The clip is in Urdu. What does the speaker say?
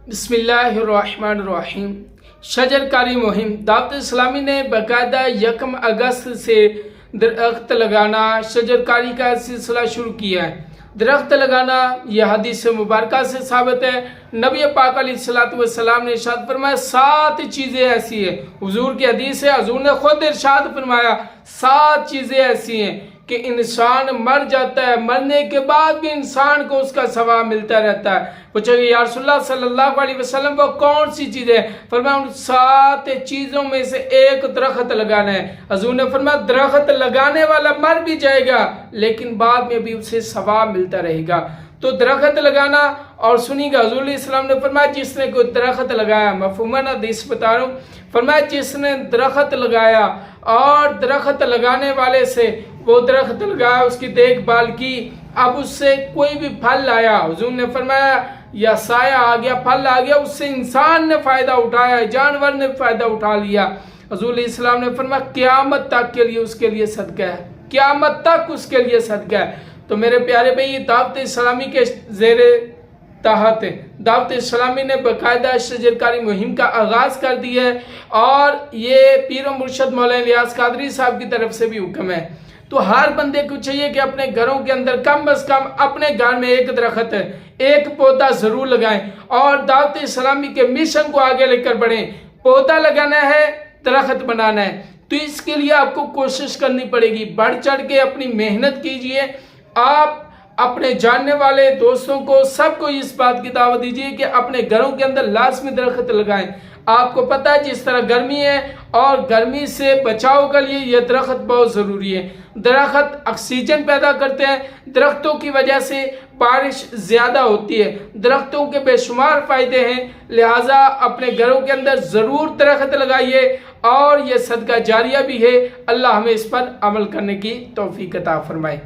بسم اللہ الرحمن الرحیم۔ شجر کاری مہم دعوت اسلامی نے باقاعدہ 1 اگست سے درخت لگانا شجر کاری کا سلسلہ شروع کیا ہے۔ درخت لگانا یہ حدیث مبارکہ سے ثابت ہے۔ نبی پاک علیہ الصلوۃ والسلام نے ارشاد فرمایا 7 چیزیں ایسی ہیں، حضور کی حدیث ہے، حضور نے خود ارشاد فرمایا 7 چیزیں ایسی ہیں کہ انسان مر جاتا ہے، مرنے کے بعد بھی انسان کو اس کا ثواب ملتا رہتا ہے۔ پوچھا کہ یا رسول اللہ صلی اللہ علیہ وسلم وہ کون سی چیزیں؟ فرمایا ان 7 چیزوں میں سے ایک درخت لگانا ہے۔ حضور نے فرمایا درخت لگانے والا مر بھی جائے گا لیکن بعد میں بھی اسے ثواب ملتا رہے گا۔ تو درخت لگانا، اور سنی گا حضور علیہ السلام نے فرمایا جس نے کوئی درخت لگایا، مفہوماً حدیث بتا رہا ہوں، فرمایا جس نے درخت لگایا اور درخت لگانے والے سے وہ درخت لگایا، اس کی دیکھ بھال کی، اب اس سے کوئی بھی پھل آیا، حضور نے فرمایا یا سایہ آ گیا، پھل آ گیا، اس سے انسان نے فائدہ اٹھایا، جانور نے فائدہ اٹھا لیا، حضور علیہ السلام نے فرمایا قیامت تک کے لیے اس کے لیے صدقہ ہے، قیامت تک اس کے لیے صدقہ ہے۔ تو میرے پیارے بھائی، دعوت اسلامی کے زیر تحت دعوت اسلامی نے باقاعدہ شجر کاری مہم کا آغاز کر دیا ہے، اور یہ پیر و مرشد مولانا الیاس قادری صاحب کی طرف سے بھی حکم ہے۔ تو ہر بندے کو چاہیے کہ اپنے گھروں کے اندر کم از کم اپنے گھر میں ایک درخت ہے، ایک پودا ضرور لگائیں، اور دعوت اسلامی کے مشن کو آگے لے کر بڑھیں۔ پودا لگانا ہے، درخت بنانا ہے، تو اس کے لیے آپ کو کوشش کرنی پڑے گی، بڑھ چڑھ کے اپنی محنت کیجئے۔ آپ اپنے جاننے والے دوستوں کو سب کو اس بات کی دعوت دیجیے کہ اپنے گھروں کے اندر لازمی درخت لگائیں۔ آپ کو پتہ ہے جس طرح گرمی ہے، اور گرمی سے بچاؤ کے لیے یہ درخت بہت ضروری ہے۔ درخت آکسیجن پیدا کرتے ہیں، درختوں کی وجہ سے بارش زیادہ ہوتی ہے، درختوں کے بے شمار فائدے ہیں، لہٰذا اپنے گھروں کے اندر ضرور درخت لگائیے، اور یہ صدقہ جاریہ بھی ہے۔ اللہ ہمیں اس پر عمل کرنے کی توفیق عطا فرمائے۔